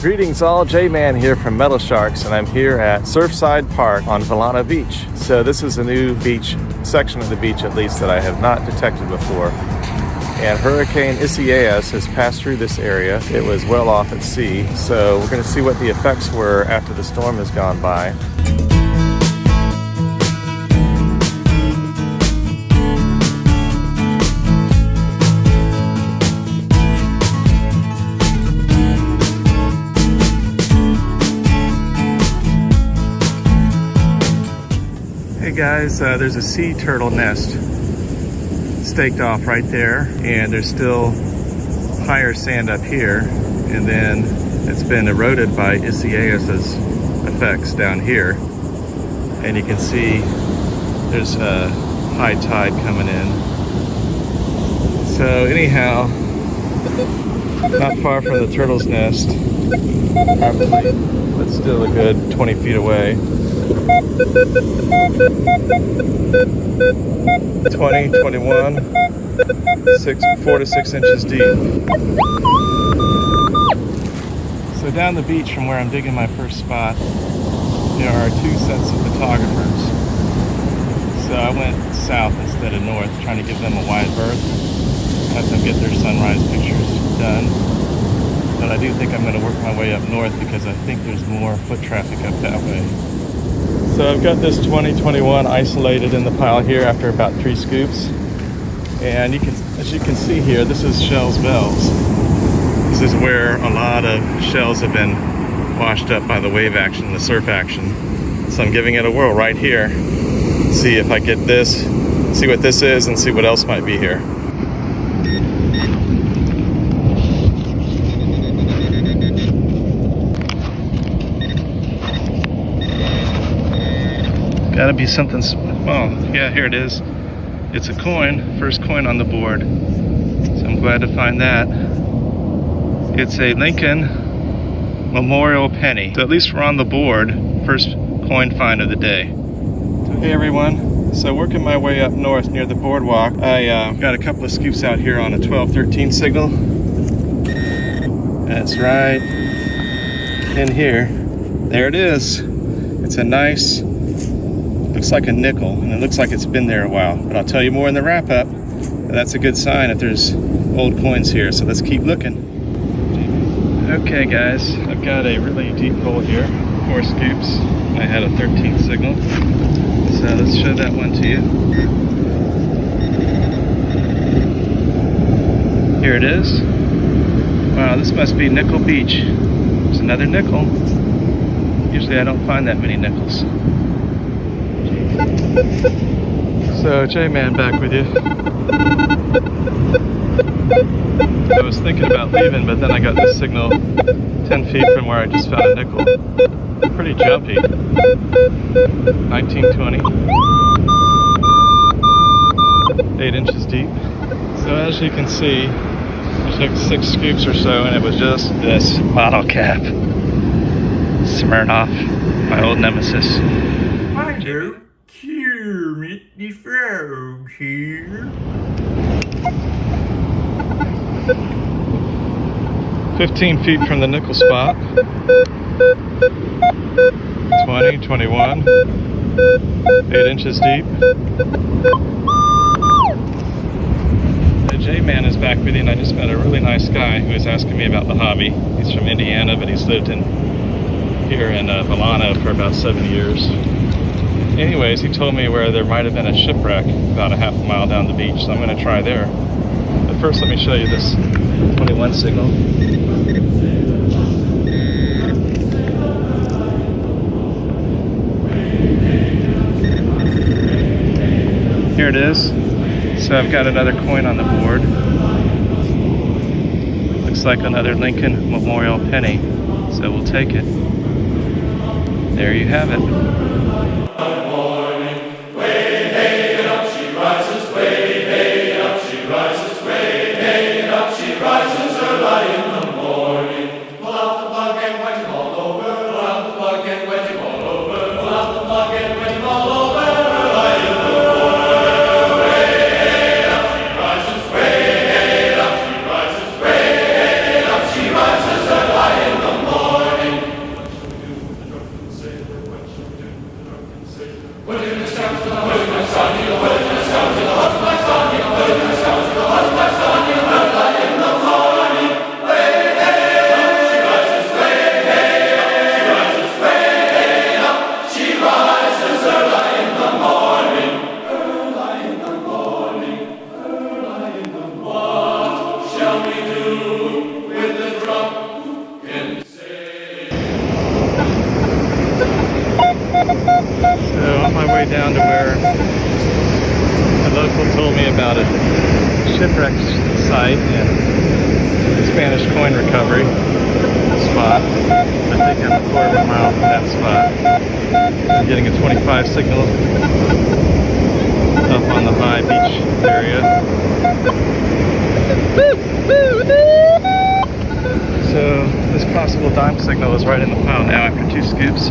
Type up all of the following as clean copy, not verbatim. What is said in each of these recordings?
Greetings all, J-Man here from Metal Sharks, and I'm here at Surfside Park on Villano Beach. So this is a new beach, section of the beach at least, that I have not detected before. And Hurricane Isaias has passed through this area. It was well off at sea, so we're going to see what the effects were after the storm has gone by. Hey guys, there's a sea turtle nest staked off right there, and there's still higher sand up here, and then it's been eroded by Isaias's effects down here, and you can see there's a high tide coming in. So anyhow, not far from the turtle's nest, probably, but still a good 20 feet away. 20, 21, 4 to 6 inches deep. So down the beach from where I'm digging my first spot, there are 2 sets of photographers. So I went south instead of north, trying to give them a wide berth, let them get their sunrise pictures done. But I do think I'm going to work my way up north because I think there's more foot traffic up that way. So I've got this 2021 isolated in the pile here after about 3 scoops. And as you can see here, this is Shell's Bells. This is where a lot of shells have been washed up by the wave action, the surf action. So I'm giving it a whirl right here. See if I get this, see what this is, and see what else might be here. Gotta be something, well, yeah, here it is. It's a coin, first coin on the board. So I'm glad to find that. It's a Lincoln Memorial penny. So at least we're on the board, first coin find of the day. So hey everyone, so working my way up north near the boardwalk, I got a couple of scoops out here on a 12-13 signal. That's right in here. There it is. It's a nice, looks like a nickel, and it looks like it's been there a while, but I'll tell you more in the wrap-up. That's a good sign if there's old coins here, so let's keep looking. Okay guys, I've got a really deep hole here, 4 scoops. I had a 13 signal, so let's show that one to you. Here it is. Wow, this must be Nickel Beach. There's another nickel. Usually I don't find that many nickels. So J-Man back with you. I was thinking about leaving, but then I got this signal 10 feet from where I just found a nickel. Pretty jumpy. 1920. 8 inches deep. So as you can see, I took 6 scoops or so, and it was just this bottle cap. Smirnoff, my old nemesis. Hi there. Kermit the Frog here. 15 feet from the nickel spot. 20, 21. 8 inches deep. The J-Man is back with you, and I just met a really nice guy who was asking me about the hobby. He's from Indiana, but he's lived here in Villano for about 7 years. Anyways, he told me where there might have been a shipwreck about a half a mile down the beach, so I'm going to try there. But first, let me show you this 21 signal. Here it is. So I've got another coin on the board. Looks like another Lincoln Memorial penny, so we'll take it. There you have it. She rises early in the morning. way down to where the local told me about a shipwreck site and Spanish coin recovery spot. I think I'm a quarter of a mile from that spot. I'm getting a 25 signal up on the high beach area. So this possible dime signal is right in the pile now after 2 scoops.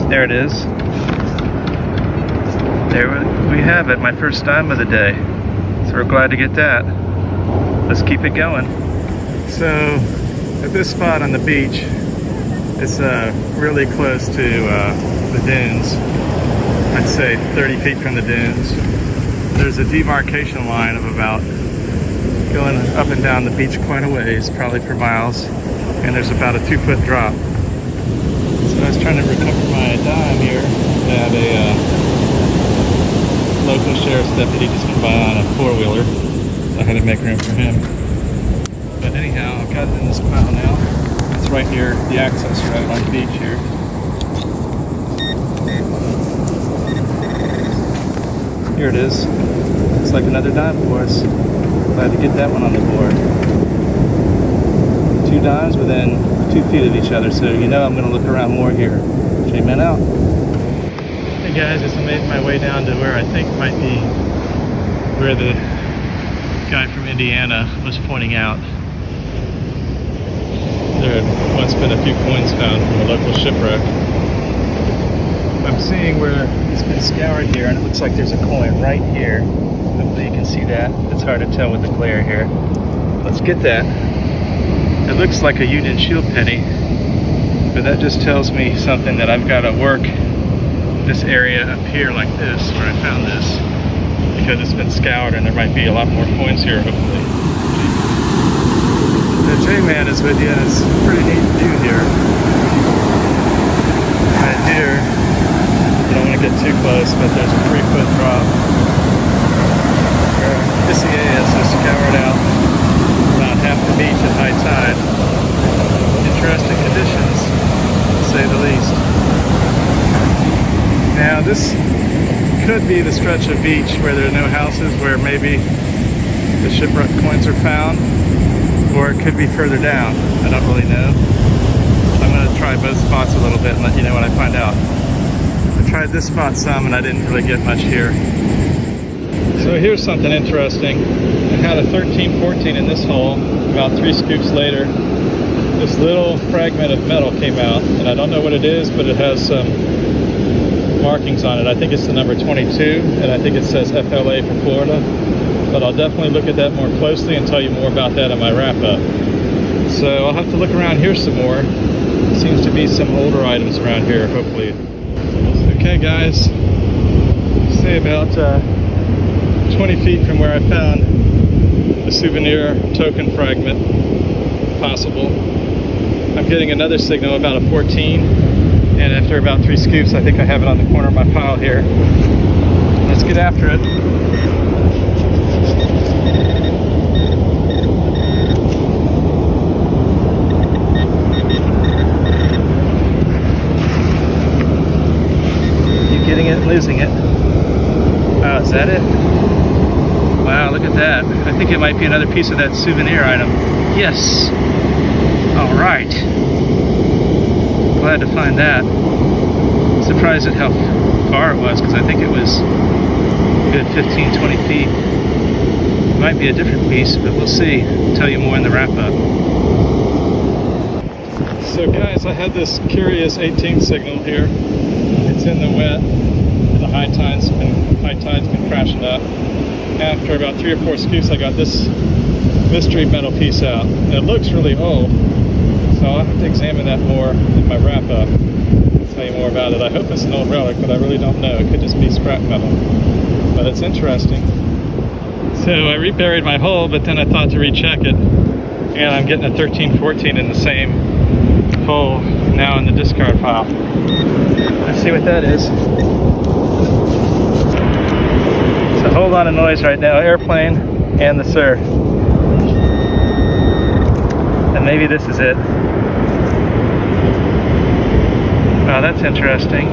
There it is. There we have it, my first dime of the day. So we're glad to get that. Let's keep it going. So at this spot on the beach, it's really close to the dunes. I'd say 30 feet from the dunes. There's a demarcation line of about going up and down the beach quite a ways, probably for miles, and there's about a 2-foot drop. So I was trying to recover my dime here that a local sheriff's deputy just came by on a 4-wheeler. So I had to make room for him. But anyhow, I've got it in this pile now. It's right here, the access road on the beach here. Here it is. Looks like another dime for us. Glad to get that one on the board. 2 dimes within 2 feet of each other, so you know I'm going to look around more here. J-Man out. Hey guys, just made my way down to where I think might be where the guy from Indiana was pointing out. There had once been a few coins found from a local shipwreck. I'm seeing where it's been scoured here, and it looks like there's a coin right here. Hopefully you can see that. It's hard to tell with the glare here. Let's get that. It looks like a Union Shield penny, but that just tells me something that I've got to work this area up here like this, where I found this, because it's been scoured and there might be a lot more coins here, hopefully. The J-Man is with you, and it's a pretty neat view here. Right here, you don't want to get too close, but there's a 3-foot drop. Isaias is scoured out about half the beach at high tide. Interesting conditions, to say the least. Now this could be the stretch of beach where there are no houses, where maybe the shipwreck coins are found, or it could be further down. I don't really know. I'm going to try both spots a little bit and let you know what I find out. I tried this spot some and I didn't really get much here. So here's something interesting. I had a 13-14 in this hole. About 3 scoops later, this little fragment of metal came out, and I don't know what it is, but it has some markings on it. I think it's the number 22, and I think it says FLA for Florida. But I'll definitely look at that more closely and tell you more about that in my wrap-up. So I'll have to look around here some more. Seems to be some older items around here, hopefully. Okay guys, say about 20 feet from where I found the souvenir token fragment, possible. I'm getting another signal, about a 14, and after about 3 scoops, I think I have it on the corner of my pile here. Let's get after it. You getting it and losing it. Wow, is that it? Wow, look at that. I think it might be another piece of that souvenir item. Yes. All right. Glad to find that. Surprised at how far it was, because I think it was a good 15-20 feet. It might be a different piece, but we'll see. I'll tell you more in the wrap-up. So guys, I had this curious 18 signal here. It's in the wet. The high tide's been crashing up. After about 3 or 4 scoops, I got this mystery metal piece out. And it looks really old, so I'll have to examine that more in my wrap-up. I'll tell you more about it. I hope it's an old relic, but I really don't know. It could just be scrap metal. But it's interesting. So I reburied my hole, but then I thought to recheck it. And I'm getting a 13-14 in the same hole now in the discard pile. Let's see what that is. It's a whole lot of noise right now. Airplane and the surf. And maybe this is it. Oh, that's interesting.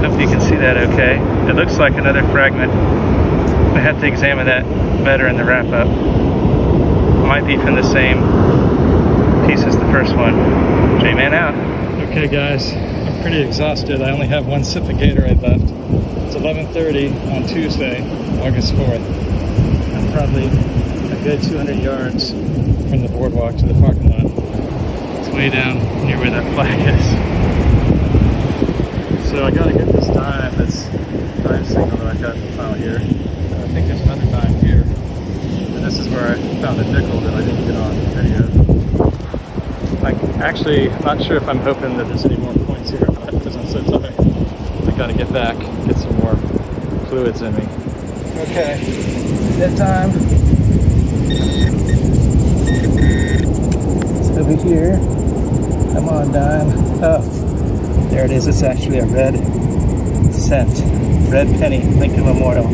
Hope you can see that okay. It looks like another fragment. I have to examine that better in the wrap-up. Might be from the same piece as the first one. J-Man out. Okay guys, I'm pretty exhausted. I only have one sip of Gatorade left. It's 11:30 on Tuesday, August 4th. I'm probably a good 200 yards from the boardwalk to the parking lot. It's way down near where that flag is. So I gotta get this dime, this dime signal that I got in the file here. I think there's another dime here. And this is where I found a nickel that I didn't get on video. I'm actually not sure if I'm hoping that there's any more points here or not because I'm so tired. I gotta get back, get some more fluids in me. Okay, that time. It's over here. Come on, dime. Oh, there it is. It's actually a red cent. Red penny, Lincoln Memorial.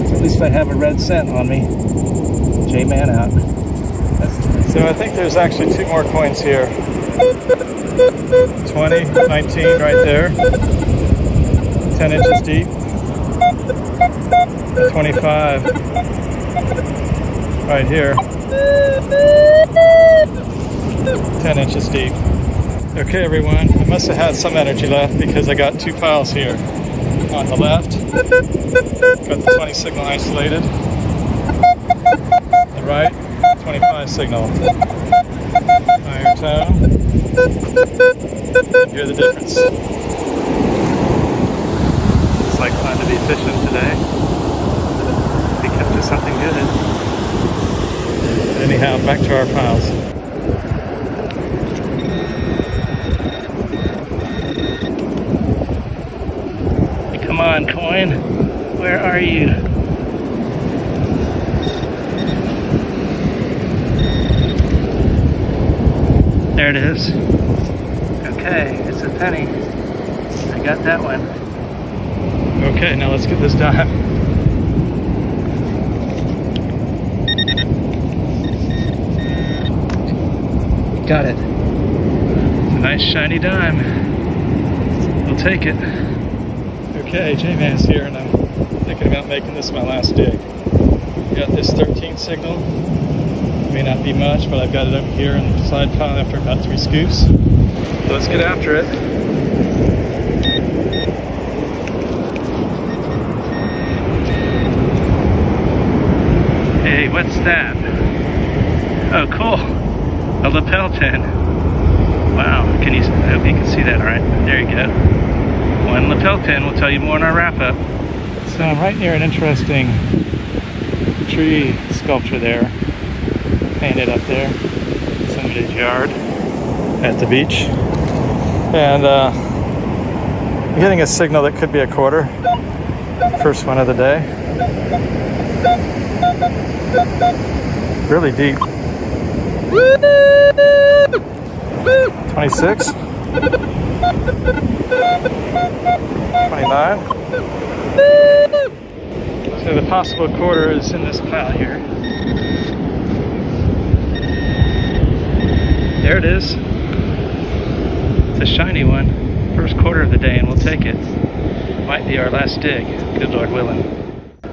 So at least I have a red cent on me. J-Man out. So I think there's actually two more coins here. 20, 19 right there. 10 inches deep. 25 right here. 10 inches deep. Okay everyone, I must have had some energy left because I got two piles here. On the left, got the 20 signal isolated. The right, 25 signal. Higher tone. Hear the difference. It's like fun to be fishing today. Be kept to something good. Anyhow, back to our piles. Come on, coin. Where are you? There it is. Okay, it's a penny. I got that one. Okay, now let's get this dime. Got it. It's a nice shiny dime. We'll take it. Okay, J-Man's here and I'm thinking about making this my last dig. Got this 13 signal. May not be much, but I've got it over here in the side pile after about 3 scoops. So let's get after it. Hey, what's that? Oh, cool. A lapel pin. Wow, I hope you can see that all right. There you go. One lapel pin. We'll tell you more in our wrap-up. So I'm right near an interesting tree sculpture there, painted up there, somebody's yard at the beach, and I'm getting a signal that could be a quarter. First one of the day. Really deep. 26. 29. So the possible quarter is in this pile here. There it is. It's a shiny one. First quarter of the day and we'll take it. Might be our last dig, good Lord willing.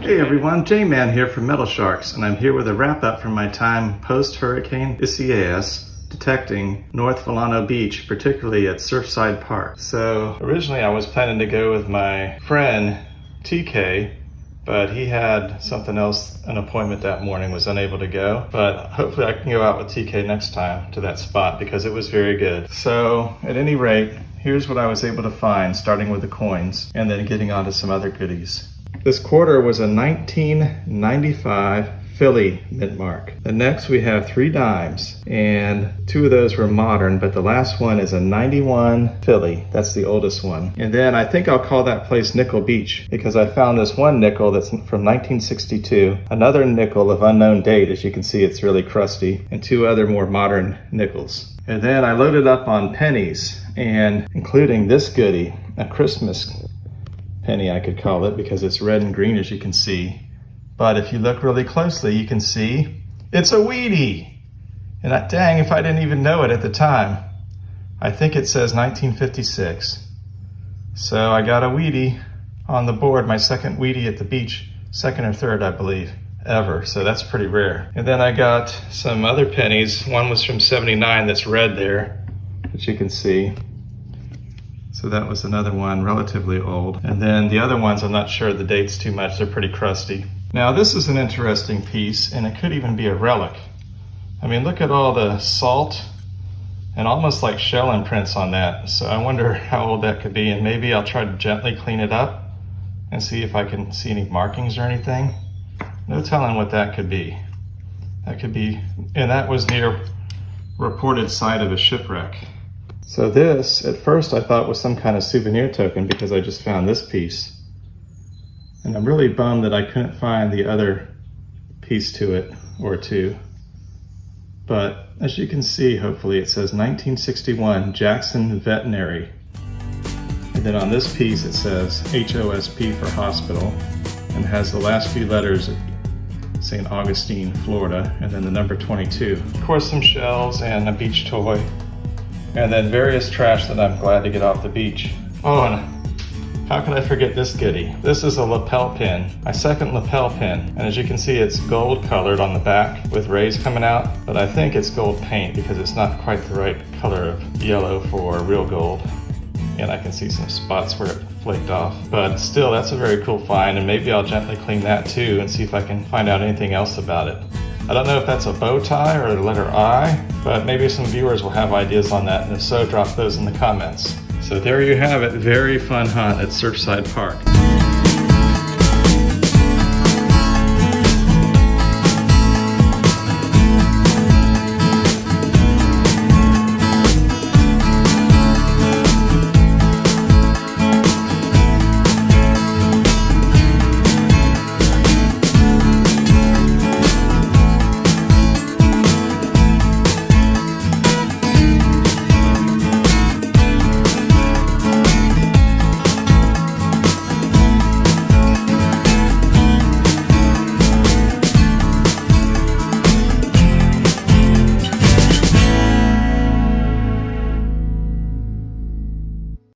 Hey everyone, J-Man here from Metal Sharks, and I'm here with a wrap-up from my time post-Hurricane Isaias detecting North Villano Beach, particularly at Surfside Park. So originally I was planning to go with my friend TK, but he had something else, an appointment that morning, was unable to go. But hopefully I can go out with TK next time to that spot because it was very good. So at any rate, here's what I was able to find, starting with the coins and then getting on to some other goodies. This quarter was a 1995 Philly mint mark. The next we have 3 dimes, and 2 of those were modern, but the last one is a 91 Philly. That's the oldest one. And then I think I'll call that place Nickel Beach because I found this one nickel that's from 1962, another nickel of unknown date, as you can see it's really crusty, and 2 other more modern nickels. And then I loaded up on pennies, and including this goodie, a Christmas penny I could call it because it's red and green as you can see. But if you look really closely, you can see it's a Wheatie. And dang, if I didn't even know it at the time. I think it says 1956. So I got a Wheatie on the board, my second Wheatie at the beach, second or third, I believe, ever. So that's pretty rare. And then I got some other pennies. One was from 79 that's red there, that you can see. So that was another one, relatively old. And then the other ones, I'm not sure the dates too much. They're pretty crusty. Now this is an interesting piece, and it could even be a relic. I mean, look at all the salt and almost like shell imprints on that. So I wonder how old that could be, and maybe I'll try to gently clean it up and see if I can see any markings or anything. No telling what that could be. That could be, and that was near reported site of a shipwreck. So this, at first I thought was some kind of souvenir token because I just found this piece. And I'm really bummed that I couldn't find the other piece to it, or two. But as you can see, hopefully it says 1961 Jackson Veterinary. And then on this piece it says HOSP for hospital, and has the last few letters of St. Augustine, Florida, and then the number 22. Of course, some shells and a beach toy, and then various trash that I'm glad to get off the beach. Oh, and how could I forget this goodie? This is a lapel pin, my second lapel pin. And as you can see, it's gold colored on the back with rays coming out, but I think it's gold paint because it's not quite the right color of yellow for real gold. And I can see some spots where it flaked off. But still, that's a very cool find, and maybe I'll gently clean that too and see if I can find out anything else about it. I don't know if that's a bow tie or the letter I, but maybe some viewers will have ideas on that, and if so, drop those in the comments. So there you have it, very fun hunt at Surfside Park.